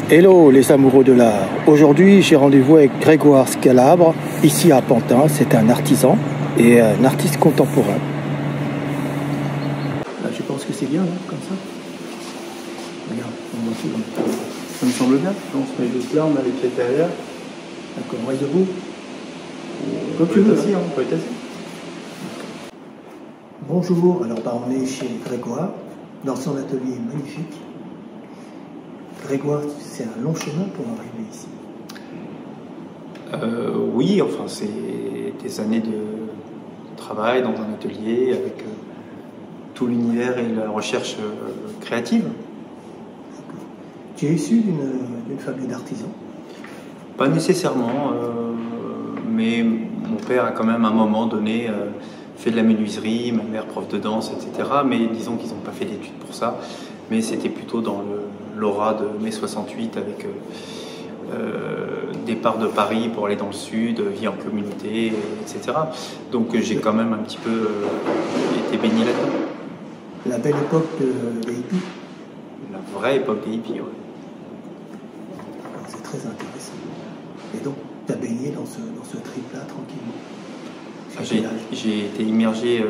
Hello les amoureux de l'art. Aujourd'hui j'ai rendez-vous avec Grégoire Scalabre, ici à Pantin. C'est un artisan et un artiste contemporain. Là, je pense que c'est bien, là, comme ça. Regarde, on voit tout. Ça me semble bien. On se met juste là, on met les pieds derrière. D'accord, on reste debout. Comme tu veux aussi, on peut être assis. Bonjour, alors on est chez Grégoire, dans son atelier magnifique. Grégoire, c'est un long chemin pour arriver ici. Oui, enfin c'est des années de travail dans un atelier avec tout l'univers et la recherche créative. Tu es issu d'une famille d'artisans? Pas nécessairement, mais mon père a quand même à un moment donné fait de la menuiserie, ma mère prof de danse, etc. Mais disons qu'ils n'ont pas fait d'études pour ça, mais c'était plutôt dans l'aura de mai 68 avec départ de Paris pour aller dans le sud, vie en communauté, etc. Donc j'ai quand même un petit peu été baigné là-dedans. La belle époque des hippies? La vraie époque des hippies, oui. C'est très intéressant. Et donc, tu as baigné dans ce trip-là tranquillement? J'ai été immergé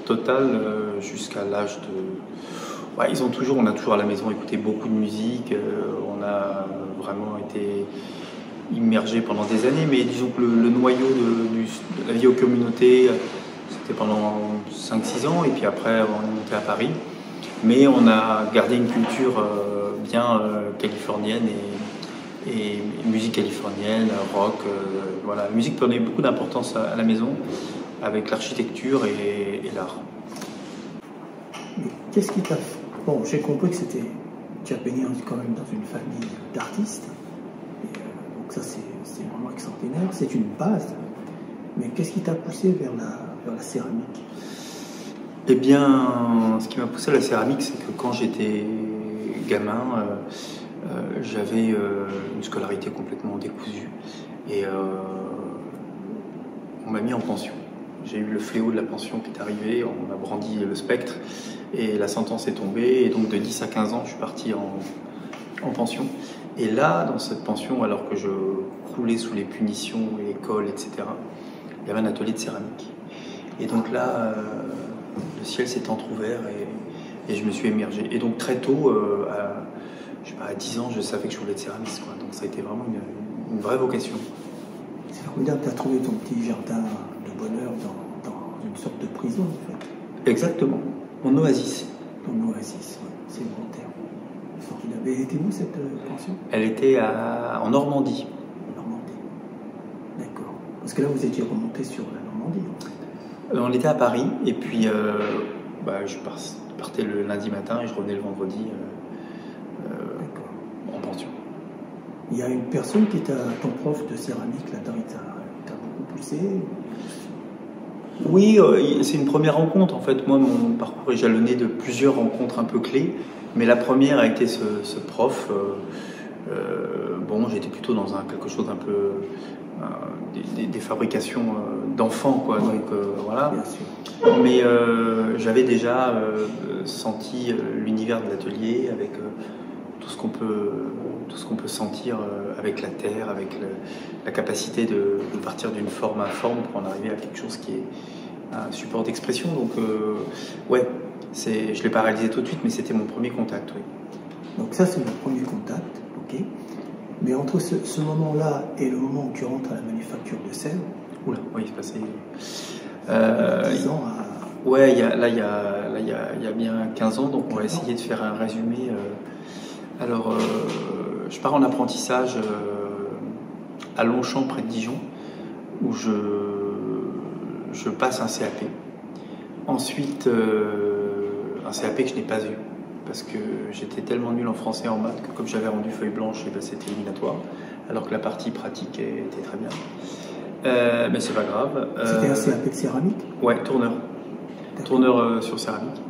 total jusqu'à l'âge de... Ouais, on a toujours à la maison écouté beaucoup de musique, on a vraiment été immergé pendant des années, mais disons que le noyau de la vie aux communautés, c'était pendant 5-6 ans, et puis après on est monté à Paris. Mais on a gardé une culture bien californienne et musique californienne, rock, voilà. La musique prenait beaucoup d'importance à la maison, avec l'architecture et l'art. Qu'est-ce qui t'a fait? Bon, j'ai compris que tu as baigné quand même dans une famille d'artistes, donc ça c'est vraiment extraordinaire, c'est une base. Mais qu'est-ce qui t'a poussé vers la céramique? Eh bien, ce qui m'a poussé à la céramique, c'est que quand j'étais gamin, j'avais une scolarité complètement décousue et on m'a mis en pension. J'ai eu le fléau de la pension qui est arrivé, on m'a brandi le spectre et la sentence est tombée. Et donc de 10 à 15 ans, je suis parti en pension. Et là, dans cette pension, alors que je croulais sous les punitions, l'école, etc., il y avait un atelier de céramique. Et donc là, le ciel s'est entrouvert et je me suis émergé. Et donc très tôt, à 10 ans, je savais que je voulais être céramiste, quoi. Donc ça a été vraiment une vraie vocation. C'est formidable, tu as trouvé ton petit jardin de bonheur dans une sorte de prison, en fait. Exactement, mon oasis. Ton oasis, ouais. C'est le bon terme. Formidable. Et elle était où cette pension? Elle était en Normandie. Normandie. D'accord. Parce que là, vous étiez remonté sur la Normandie. On était à Paris, et puis je partais le lundi matin et je revenais le vendredi en pension. Il y a une personne qui était ton prof de céramique là-dedans, il t'a beaucoup poussé? Oui, c'est une première rencontre. En fait, moi, mon parcours est jalonné de plusieurs rencontres un peu clés, mais la première a été ce prof. Bon, j'étais plutôt dans quelque chose un peu des fabrications d'enfants, quoi. Donc voilà. Bien sûr. Mais j'avais déjà senti l'univers de l'atelier avec tout ce qu'on peut sentir avec la terre, avec la capacité de partir d'une forme à forme pour en arriver à quelque chose qui est un support d'expression. Donc ouais, je ne l'ai pas réalisé tout de suite, mais c'était mon premier contact. Oui. Donc ça, c'est le premier contact, ok. Mais entre ce moment-là et le moment où tu rentres à la manufacture de sel, oula, oui, c'est passé 10 ans à... Ouais, il y a bien 15 ans, donc on va essayer de faire un résumé. Alors, je pars en apprentissage à Longchamp, près de Dijon, où je passe un CAP. Ensuite, un CAP que je n'ai pas eu, parce que j'étais tellement nul en français et en maths que comme j'avais rendu feuille blanche, c'était éliminatoire, alors que la partie pratique était très bien. Mais c'est pas grave. C'était un CAP de céramique? Ouais, tourneur. Tourneur sur céramique,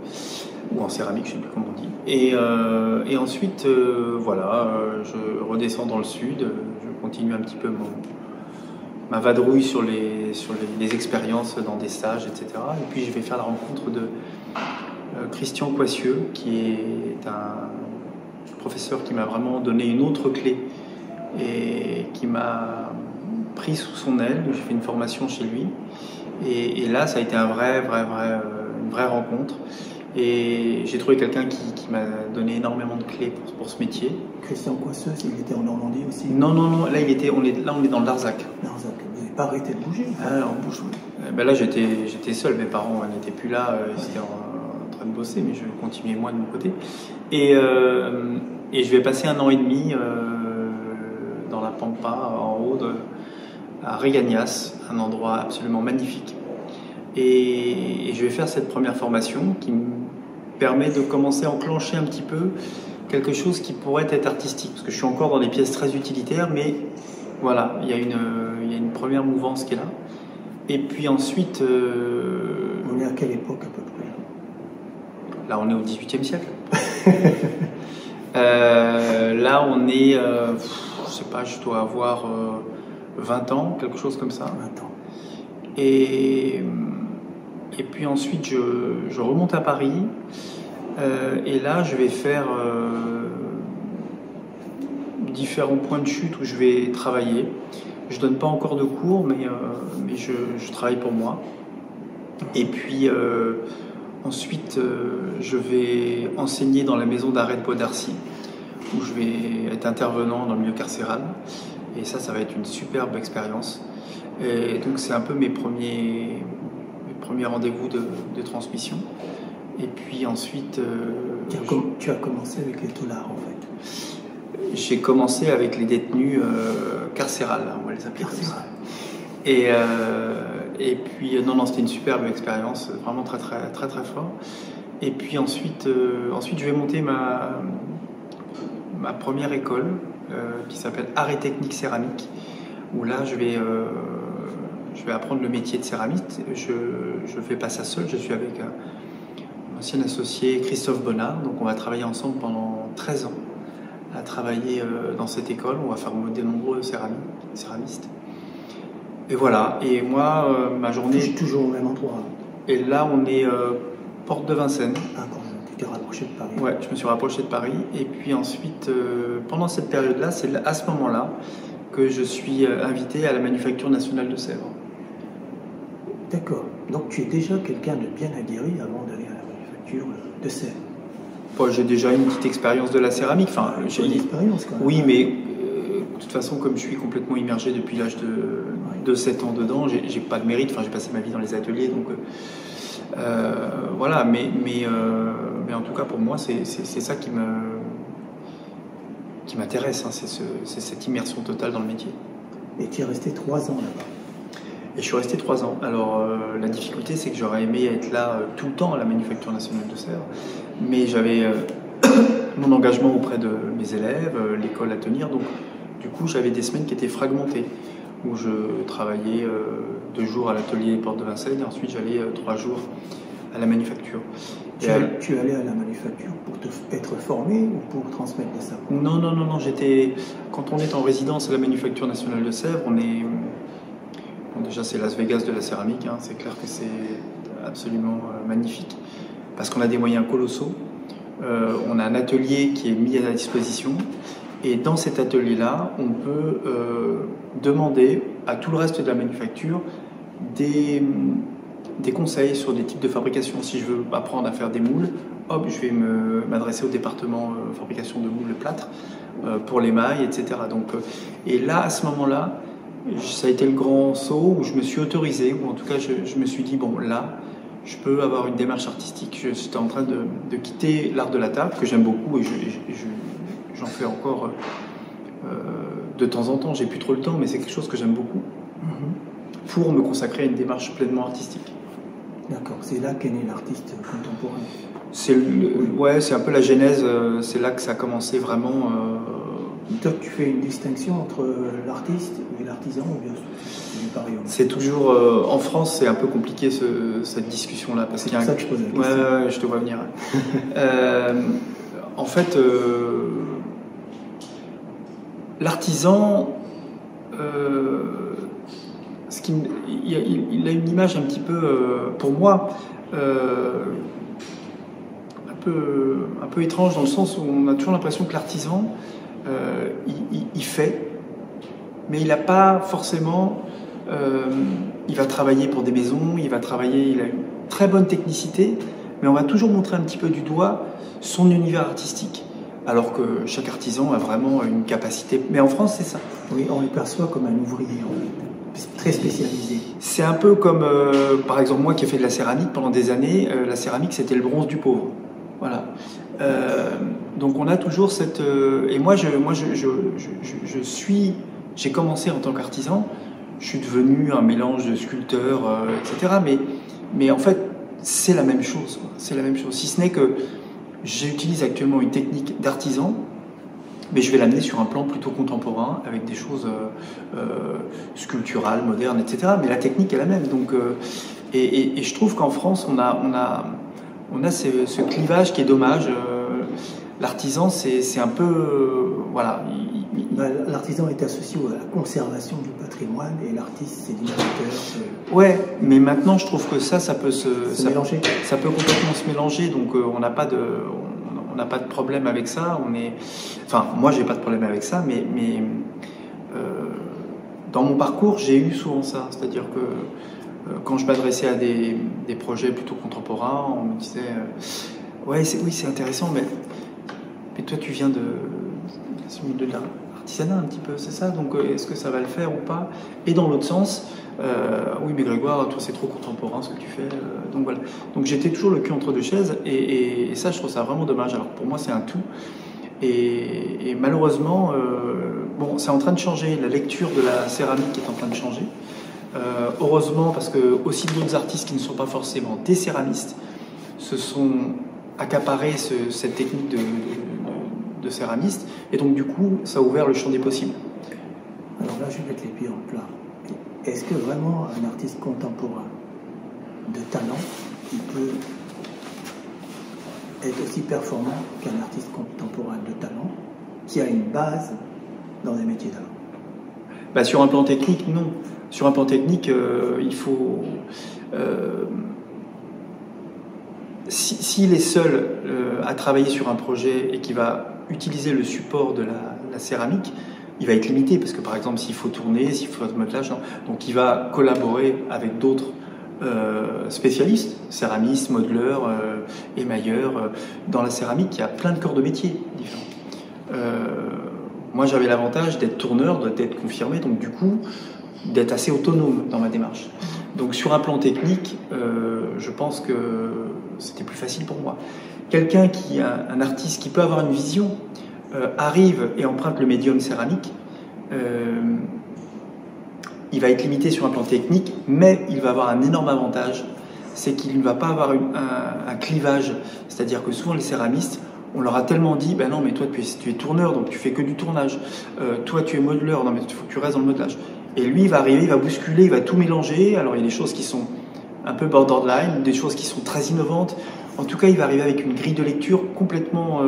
ou en céramique, je ne sais plus comment on dit. Et ensuite, voilà, je redescends dans le sud, je continue un petit peu ma vadrouille sur les expériences dans des stages, etc. Et puis je vais faire la rencontre de Christian Coissieux, qui est professeur qui m'a vraiment donné une autre clé et qui m'a pris sous son aile. J'ai fait une formation chez lui. Et là, ça a été une vraie rencontre. Et j'ai trouvé quelqu'un qui m'a donné énormément de clés pour ce métier. Christian Coisseux, il était en Normandie aussi? Non, là, on est dans le Larzac. Larzac. Vous n'avez pas arrêté de bouger? On bouge, oui. Ben là, j'étais seul. Mes parents n'étaient plus là. Ils étaient en train de bosser, mais je continuais moi de mon côté. Et je vais passer 1 an et demi dans la Pampa, en haut, à Regagnas, un endroit absolument magnifique. Et je vais faire cette première formation qui me permet de commencer à enclencher un petit peu quelque chose qui pourrait être artistique, parce que je suis encore dans des pièces très utilitaires, mais voilà, il y a une première mouvance qui est là. Et puis ensuite... On est à quelle époque à peu près? Là, on est au XVIIIe siècle. Là, on est... je sais pas, je dois avoir 20 ans, quelque chose comme ça. 20 ans. Et puis ensuite, je remonte à Paris. Et là, je vais faire différents points de chute où je vais travailler. Je donne pas encore de cours, mais je travaille pour moi. Et puis ensuite, je vais enseigner dans la maison d'arrêt de Pau-d'Arcy, où je vais être intervenant dans le milieu carcéral. Et ça va être une superbe expérience. Et donc, c'est un peu mes premiers rendez-vous de transmission. Et puis ensuite... Tu as commencé avec les taulards, en fait? J'ai commencé avec les détenus carcérales, on va les appeler comme ça. Et puis, non, c'était une superbe expérience, vraiment très fort. Et puis ensuite, je vais monter ma première école qui s'appelle Art et Technique Céramique, où là, je vais apprendre le métier de céramiste. Je ne fais pas ça seul, je suis avec un ancien associé, Christophe Bonnard. Donc on va travailler ensemble pendant 13 ans à travailler dans cette école. On va faire de nombreux céramistes. Et voilà, et moi, ma journée... Toujours au même endroit? Et là, on est porte de Vincennes. Ah, quand tu t'es rapproché de Paris? Ouais, je me suis rapproché de Paris. Et puis ensuite, pendant cette période-là, c'est à ce moment-là que je suis invité à la Manufacture nationale de Sèvres. D'accord. Donc tu es déjà quelqu'un de bien aguerri avant d'aller à la Manufacture de Sèvres? J'ai déjà une petite expérience de la céramique. Enfin, j'ai une expérience quand même. Oui, mais de toute façon, comme je suis complètement immergé depuis l'âge de 7 ans dedans, j'ai pas de mérite. Enfin, j'ai passé ma vie dans les ateliers, donc voilà. Mais en tout cas, pour moi, c'est ça qui m'intéresse. Hein, c'est cette immersion totale dans le métier. Et tu es resté 3 ans là-bas? Et je suis resté 3 ans. Alors, la difficulté, c'est que j'aurais aimé être là tout le temps à la Manufacture nationale de Sèvres, mais j'avais mon engagement auprès de mes élèves, l'école à tenir, donc du coup, j'avais des semaines qui étaient fragmentées, où je travaillais 2 jours à l'atelier Porte de Vincennes, et ensuite j'allais 3 jours à la Manufacture. Tu es allé à la Manufacture pour être formé ou pour transmettre des savoirs? Non. Quand on est en résidence à la Manufacture nationale de Sèvres, déjà, c'est Las Vegas de la céramique, hein. C'est clair que c'est absolument magnifique, parce qu'on a des moyens colossaux. On a un atelier qui est mis à la disposition, et dans cet atelier-là, on peut demander à tout le reste de la manufacture des conseils sur des types de fabrication. Si je veux apprendre à faire des moules, hop, je vais m'adresser au département fabrication de moules plâtre pour l'émail, etc. Donc, et là, à ce moment-là, ça a été le grand saut où je me suis autorisé, ou en tout cas je me suis dit, bon là, je peux avoir une démarche artistique. Je suis en train de quitter l'art de la table, que j'aime beaucoup, et j'en fais encore de temps en temps. J'ai plus trop le temps, mais c'est quelque chose que j'aime beaucoup, pour me consacrer à une démarche pleinement artistique. D'accord, c'est là qu'est né l'artiste contemporain. C'est un peu la genèse, c'est là que ça a commencé vraiment... Toi, tu fais une distinction entre l'artiste et l'artisan, ou bien pareil? C'est toujours... en France, c'est un peu compliqué cette discussion-là. C'est pour ça que je pose la question. Ouais, je te vois venir. En fait, l'artisan, il a une image un petit peu, pour moi, un peu étrange dans le sens où on a toujours l'impression que l'artisan, il fait, mais il n'a pas forcément... il va travailler pour des maisons, il a une très bonne technicité, mais on va toujours montrer un petit peu du doigt son univers artistique. Alors que chaque artisan a vraiment une capacité. Mais en France, c'est ça. Oui, on le perçoit comme un ouvrier, très spécialisé. C'est un peu comme, par exemple, moi qui ai fait de la céramique pendant des années, la céramique, c'était le bronze du pauvre. Voilà. Donc on a toujours cette... et moi, j'ai commencé en tant qu'artisan, je suis devenu un mélange de sculpteur, etc. Mais en fait, c'est la même chose. C'est la même chose. Si ce n'est que j'utilise actuellement une technique d'artisan, mais je vais l'amener sur un plan plutôt contemporain, avec des choses sculpturales, modernes, etc. Mais la technique est la même. Donc, et je trouve qu'en France, on a ce clivage qui est dommage. L'artisan, c'est un peu... voilà. L'artisan est associé à la conservation du patrimoine et l'artiste, c'est l'innovateur. Ouais, mais maintenant, je trouve que ça peut mélanger. Ça peut complètement se mélanger. Donc, on n'a pas de problème avec ça. Enfin, moi, j'ai pas de problème avec ça, mais dans mon parcours, j'ai eu souvent ça. C'est-à-dire que quand je m'adressais à des projets plutôt contemporains, on me disait ouais, c'est intéressant, mais toi, tu viens de l'artisanat un petit peu, c'est ça, donc est-ce que ça va le faire ou pas? Et dans l'autre sens, oui, mais Grégoire, toi, c'est trop contemporain ce que tu fais. Donc voilà. Donc j'étais toujours le cul entre deux chaises, et ça, je trouve ça vraiment dommage. Alors pour moi, c'est un tout. Et malheureusement, bon, c'est en train de changer. La lecture de la céramique est en train de changer. Heureusement, parce que aussi d'autres artistes qui ne sont pas forcément des céramistes se sont accaparés cette technique de céramiste, et donc du coup, ça a ouvert le champ des possibles. Alors là, je vais mettre les pieds en plat. Est-ce que vraiment un artiste contemporain de talent, il peut être aussi performant qu'un artiste contemporain de talent qui a une base dans les métiers d'art? Bah, sur un plan technique, non. Sur un plan technique, il faut... S'il est seul à travailler sur un projet et qu'il va utiliser le support de la céramique, il va être limité, parce que par exemple, s'il faut tourner, s'il faut faire du modelage, donc il va collaborer avec d'autres spécialistes, céramistes, modeleurs, émailleurs. Dans la céramique, il y a plein de corps de métier différents. Moi, j'avais l'avantage d'être tourneur, d'être confirmé, donc du coup, d'être assez autonome dans ma démarche. Donc sur un plan technique, je pense que c'était plus facile pour moi. Quelqu'un un artiste qui peut avoir une vision, arrive et emprunte le médium céramique, il va être limité sur un plan technique, mais il va avoir un énorme avantage, c'est qu'il ne va pas avoir un clivage. C'est-à-dire que souvent les céramistes, on leur a tellement dit, ben non, mais toi tu es tourneur, donc tu fais que du tournage. Toi tu es modeleur, non mais il faut que tu restes dans le modelage. Et lui, il va arriver, il va bousculer, il va tout mélanger. Alors il y a des choses qui sont un peu borderline, des choses qui sont très innovantes. En tout cas, il va arriver avec une grille de lecture complètement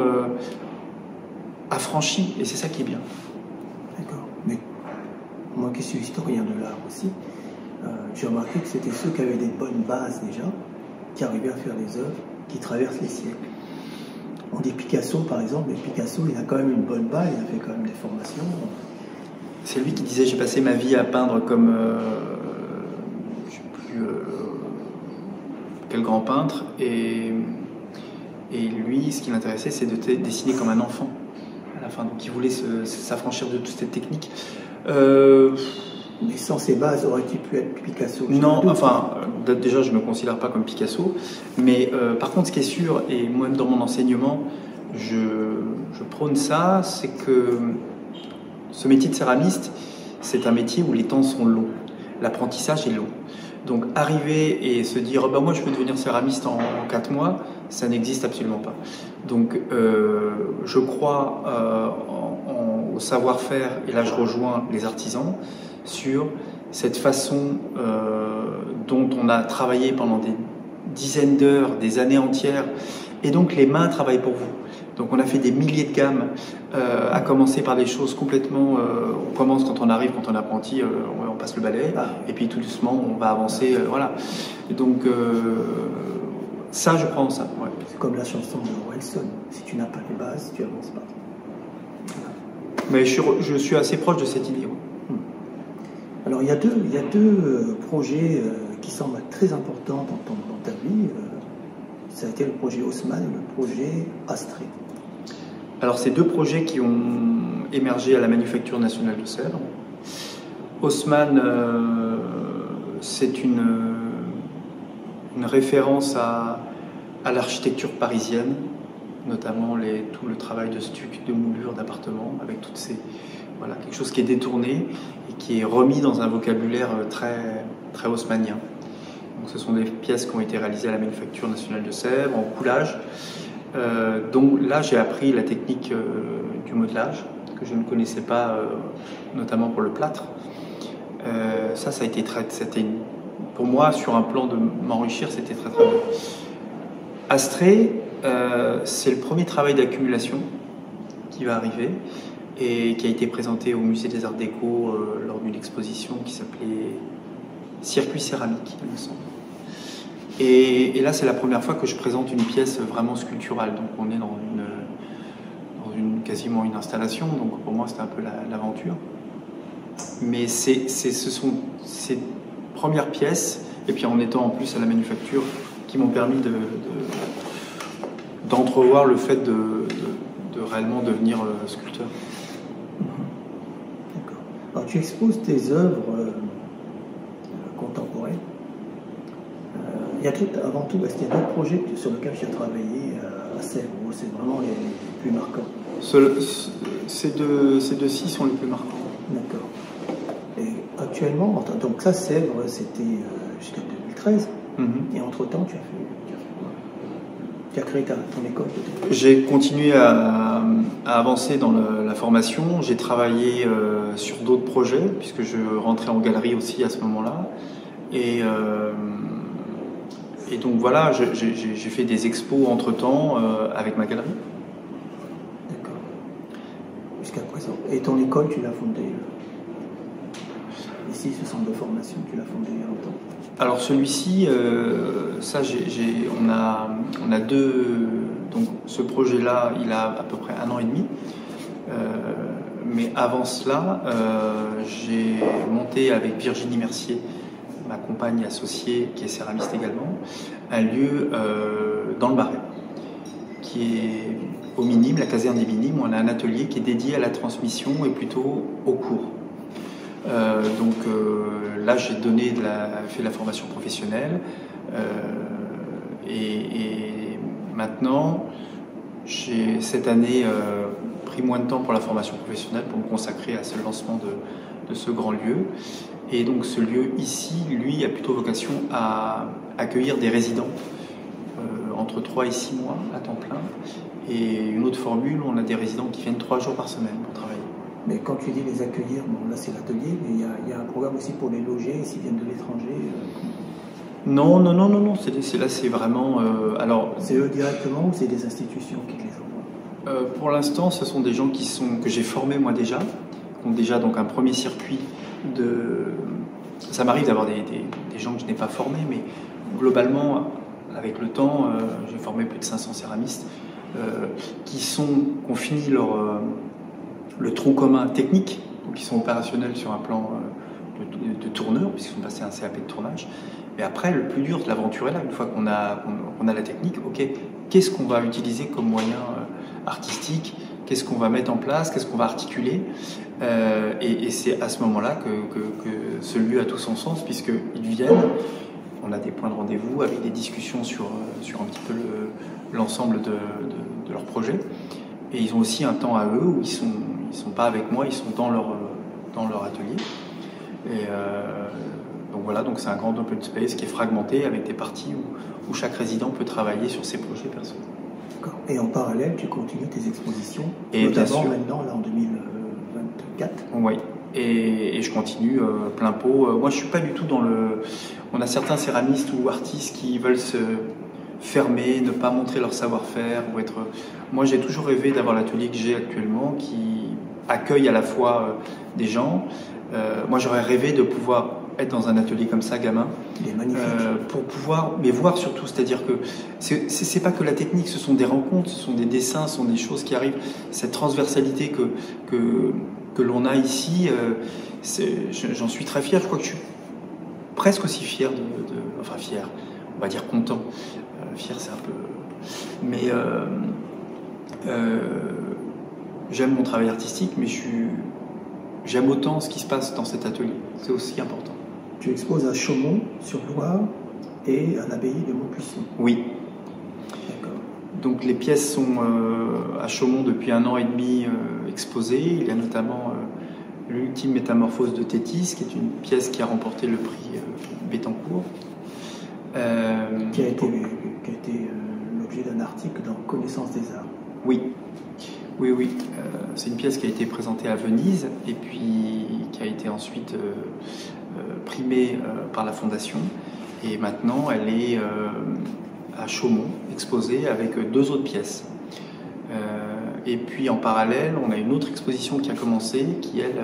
affranchie, et c'est ça qui est bien. D'accord. Mais moi qui suis historien de l'art aussi, j'ai remarqué que c'était ceux qui avaient des bonnes bases déjà, qui arrivaient à faire des œuvres qui traversent les siècles. On dit Picasso, par exemple, mais Picasso, il a quand même une bonne base, il a fait quand même des formations. C'est lui qui disait, j'ai passé ma vie à peindre comme, je ne sais plus quel grand peintre, et lui, ce qui l'intéressait, c'est de dessiner comme un enfant à la fin. Donc il voulait s'affranchir de toute cette technique. Mais sans ces bases, aurait-il pu être Picasso? Non, enfin, déjà, je ne me considère pas comme Picasso, mais par contre, ce qui est sûr, et moi-même dans mon enseignement, je prône ça, c'est que ce métier de céramiste, c'est un métier où les temps sont longs. L'apprentissage est long. Donc arriver et se dire bah, « moi je peux devenir céramiste en 4 mois », ça n'existe absolument pas. Donc je crois au savoir-faire, et là je rejoins les artisans, sur cette façon dont on a travaillé pendant des dizaines d'heures, des années entières, et donc les mains travaillent pour vous. Donc on a fait des milliers de gammes, à commencer par des choses complètement... on commence quand on arrive, quand on est apprenti, on passe le balai, et puis tout doucement on va avancer, voilà. Et donc Ça, je prends ça, ouais. C'est comme la chanson de Orelsan. Si tu n'as pas les bases, tu avances pas. Voilà. Mais je suis assez proche de cette idée. Ouais. Alors, il y a deux projets qui semblent très importants dans ta vie. Ça a été le projet Haussmann et le projet Astrée. Alors, c'est deux projets qui ont émergé à la Manufacture nationale de Sèvres. Haussmann, c'est une référence à l'architecture parisienne, notamment tout le travail de stuc, de moulure, d'appartements, avec toutes ces... Voilà, quelque chose qui est détourné et qui est remis dans un vocabulaire très, très haussmannien. Donc, ce sont des pièces qui ont été réalisées à la Manufacture nationale de Sèvres, en coulage. Donc là, j'ai appris la technique du modelage, que je ne connaissais pas, notamment pour le plâtre. Ça a été pour moi, sur un plan de m'enrichir, c'était très très bien. Astrée, c'est le premier travail d'accumulation qui va arriver et qui a été présenté au Musée des Arts Déco lors d'une exposition qui s'appelait Circuit céramique, il me semble. Et là, c'est la première fois que je présente une pièce vraiment sculpturale. Donc, on est dans quasiment une installation. Donc, pour moi, c'était un peu l'aventure. Mais ce sont ces premières pièces, et puis en étant en plus à la Manufacture, qui m'ont permis d'entrevoir le fait de réellement devenir sculpteur. D'accord. Alors, tu exposes tes œuvres contemporaines. Avant tout, est-ce qu'il y a d'autres projets sur lesquels tu as travaillé à Sèvres, où c'est vraiment les plus marquants? Ces deux-ci sont les plus marquants. D'accord. Et actuellement, donc ça, Sèvres, c'était jusqu'à 2013. Et entre-temps, tu as fait quoi? Tu as créé ton école peut-être? J'ai continué à avancer dans la formation. J'ai travaillé sur d'autres projets, puisque je rentrais en galerie aussi à ce moment-là. Et donc voilà, j'ai fait des expos entre-temps avec ma galerie. D'accord. Jusqu'à présent. Et ton école, tu l'as fondée ici, ce centre de formation, tu l'as fondé il y a longtemps? Alors celui-ci, on a deux... Donc ce projet-là, il a à peu près 1 an et demi. Mais avant cela, j'ai monté avec Virginie Mercier, ma compagne associée, qui est céramiste également, un lieu dans le Marais, qui est au Minimes, la caserne des Minimes. On a un atelier qui est dédié à la transmission et plutôt au cours. Là, j'ai fait la formation professionnelle et maintenant, j'ai cette année pris moins de temps pour la formation professionnelle pour me consacrer à ce lancement de ce grand lieu. Et donc ce lieu ici, lui, a plutôt vocation à accueillir des résidents entre 3 et 6 mois à temps plein. Et une autre formule, on a des résidents qui viennent 3 jours par semaine pour travailler. Mais quand tu dis les accueillir, bon là c'est l'atelier, mais il y a un programme aussi pour les loger s'ils viennent de l'étranger. Non. Là c'est vraiment... c'est eux directement ou c'est des institutions qui les envoient? Pour l'instant, ce sont des gens que j'ai formés moi déjà, qui ont déjà donc un premier circuit de... Ça m'arrive d'avoir des gens que je n'ai pas formés, mais globalement, avec le temps, j'ai formé plus de 500 céramistes qui ont fini le tronc commun technique, donc qui sont opérationnels sur un plan de tourneur, puisqu'ils sont passés à un CAP de tournage. Mais après, le plus dur de l'aventure est là, une fois qu'on a la technique, ok, qu'est-ce qu'on va utiliser comme moyen artistique, qu'est-ce qu'on va mettre en place, qu'est-ce qu'on va articuler, et c'est à ce moment-là que ce lieu a tout son sens, puisqu'ils viennent, on a des points de rendez-vous avec des discussions sur un petit peu l'ensemble de leur projet, et ils ont aussi un temps à eux où ils sont pas avec moi, ils sont dans leur atelier. Et donc voilà, donc c'est un grand open space qui est fragmenté avec des parties où chaque résident peut travailler sur ses projets perso. D'accord. Et en parallèle, tu continues tes expositions, et notamment maintenant, là en 2024. Oui, et je continue plein pot. Moi, je suis pas du tout dans le... On a certains céramistes ou artistes qui veulent se fermer, ne pas montrer leur savoir-faire ou être... Moi, j'ai toujours rêvé d'avoir l'atelier que j'ai actuellement qui accueille à la fois des gens. Moi, j'aurais rêvé de pouvoir être dans un atelier comme ça, gamin. Il est magnifique. Pour pouvoir, mais voir surtout, c'est-à-dire que c'est pas que la technique, ce sont des rencontres, ce sont des dessins, ce sont des choses qui arrivent. Cette transversalité que l'on a ici, j'en suis très fier. Je crois que je suis presque aussi fier enfin fier, on va dire content. Fier, c'est un peu... Mais j'aime mon travail artistique, mais j'aime autant ce qui se passe dans cet atelier. C'est aussi important. Tu exposes à Chaumont-sur-Loire et à l'abbaye de Maubuisson. Oui. D'accord. Donc les pièces sont à Chaumont depuis 1 an et demi exposées. Il y a notamment l'ultime métamorphose de Tétis, qui est une pièce qui a remporté le prix Bettencourt. Qui a été l'objet d'un article dans Connaissance des Arts. Oui. C'est une pièce qui a été présentée à Venise et puis qui a été ensuite primée par la Fondation. Et maintenant, elle est à Chaumont, exposée avec 2 autres pièces. Et puis en parallèle, on a une autre exposition qui a commencé, qui elle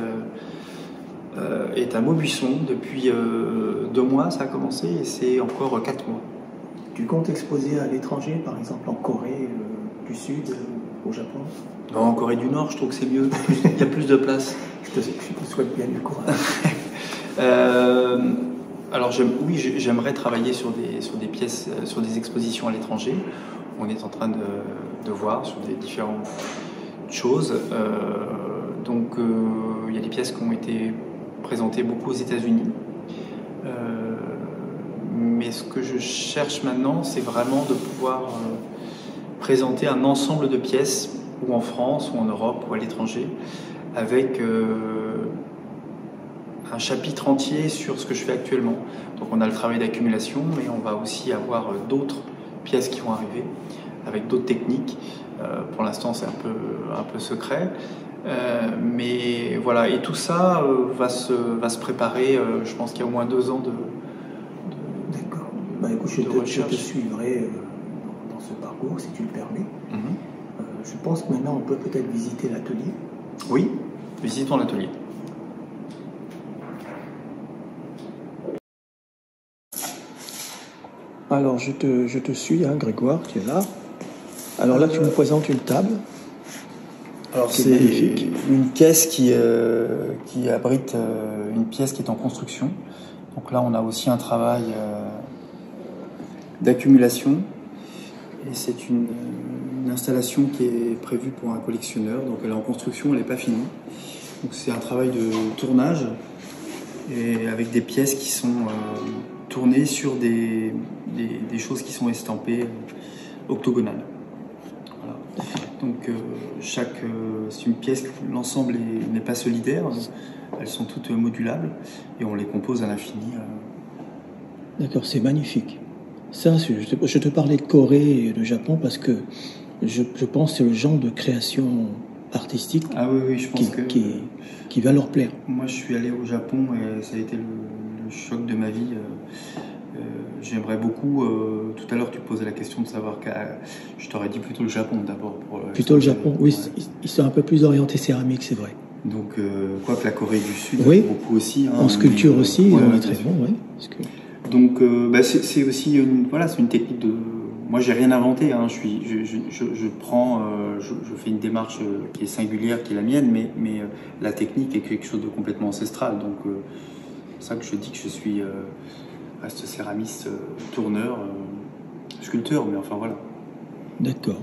est à Maubuisson. Depuis 2 mois, ça a commencé, et c'est encore 4 mois. Tu comptes exposer à l'étranger, par exemple en Corée du Sud, au Japon? Non, en Corée du Nord, je trouve que c'est mieux. Il y a plus de place. Je te souhaite bien du courage. Alors, j'aimerais travailler sur des pièces, sur des expositions à l'étranger. On est en train de voir sur des différentes choses. Donc, il y a des pièces qui ont été présentées beaucoup aux États-Unis. Mais ce que je cherche maintenant, c'est vraiment de pouvoir présenter un ensemble de pièces, ou en France, ou en Europe, ou à l'étranger, avec un chapitre entier sur ce que je fais actuellement. Donc on a le travail d'accumulation, mais on va aussi avoir d'autres pièces qui vont arriver, avec d'autres techniques. Pour l'instant, c'est un peu secret. Mais voilà, et tout ça va se préparer, je pense qu'il y a au moins 2 ans de D'accord. Bah, écoute, je te suivrai dans ce parcours, si tu le permets. Je pense que maintenant, on peut peut-être visiter l'atelier. Oui, visitons l'atelier. Alors, je te suis, hein, Grégoire, tu es là. Alors là, tu me présentes une table. Alors c'est magnifique. Une pièce qui abrite une pièce qui est en construction. Donc là, on a aussi un travail d'accumulation. Et c'est une installation qui est prévue pour un collectionneur. Donc elle est en construction, elle n'est pas finie. Donc c'est un travail de tournage et avec des pièces qui sont tournées sur des choses qui sont estampées octogonales. Voilà. Donc c'est une pièce, l'ensemble n'est pas solidaire, elles sont toutes modulables et on les compose à l'infini. D'accord, c'est magnifique. Ça, je te parlais de Corée et de Japon parce que je pense que c'est le genre de création artistique je pense qui va leur plaire. Moi, je suis allé au Japon et ça a été le choc de ma vie. J'aimerais beaucoup. Tout à l'heure, tu posais la question de savoir je t'aurais dit plutôt le Japon d'abord. Plutôt le Japon, oui. Ouais. Ils sont un peu plus orientés céramique, c'est vrai. Donc, quoique la Corée du Sud, beaucoup aussi. En sculpture aussi, on est très bon, oui. Donc, c'est aussi c'est une technique de. Moi, j'ai rien inventé. Hein. Je fais une démarche qui est singulière, qui est la mienne, mais la technique est quelque chose de complètement ancestral. Donc, c'est ça que je dis que je reste céramiste, tourneur, sculpteur, mais enfin voilà. D'accord.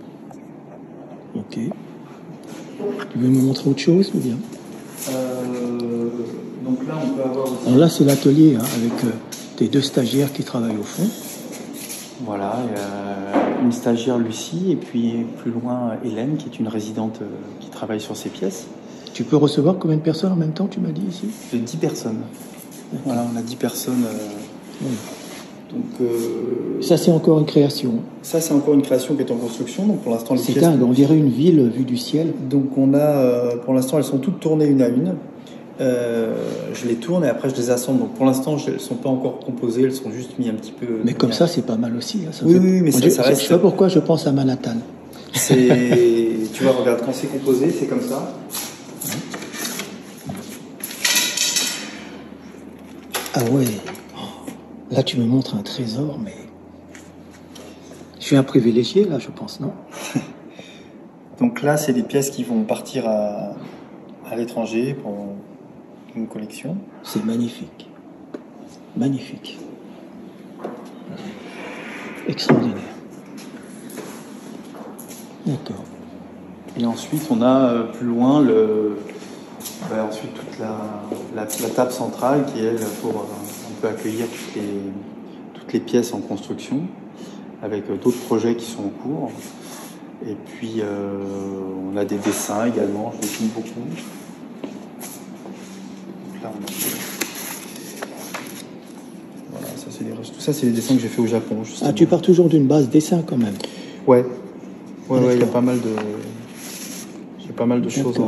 Ok. Tu veux me montrer autre chose ou bien Donc là, on peut avoir aussi... Alors là, c'est l'atelier avec tes 2 stagiaires qui travaillent au fond. Voilà, une stagiaire Lucie et puis plus loin Hélène qui est une résidente qui travaille sur ces pièces. Tu peux recevoir combien de personnes en même temps, tu m'as dit ici? 10 personnes. Voilà, on a 10 personnes. Oui. Donc, ça, c'est encore une création. Ça, c'est encore une création qui est en construction. Donc pour l'instant, c'est dingue, on dirait une ville vue du ciel. Donc on a, pour l'instant, elles sont toutes tournées une à une. Je les tourne et après je les assemble. Donc pour l'instant, elles ne sont pas encore composées, elles sont juste mises un petit peu. Mais comme ça, c'est pas mal aussi. Hein, oui, mais ça reste. Je sais pas pourquoi je pense à Manhattan. Tu vois, regarde, quand c'est composé, c'est comme ça. Ah ouais, là tu me montres un trésor, mais je suis un privilégié là, je pense, non? Donc là, c'est des pièces qui vont partir à l'étranger pour une collection. C'est magnifique, magnifique, extraordinaire. D'accord. Et ensuite, on a plus loin ensuite toute la table centrale qui est elle pour on peut accueillir toutes les pièces en construction avec d'autres projets qui sont en cours. Et puis on a des dessins également, je dessine beaucoup. Donc là, voilà, tout ça c'est les dessins que j'ai fait au Japon. Justement. Ah, tu pars toujours d'une base dessin quand même. Ouais, il y a pas mal de choses.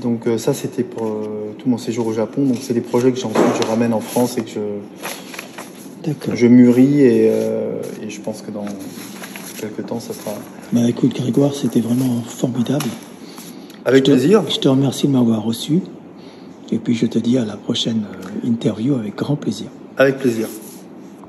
Donc ça c'était pour tout mon séjour au Japon. Donc c'est des projets que ensuite je ramène en France et que je mûris et je pense que dans quelques temps ça sera. Bah écoute Grégoire, c'était vraiment formidable. Avec plaisir. Je te remercie de m'avoir reçu et puis je te dis à la prochaine interview avec grand plaisir. Avec plaisir.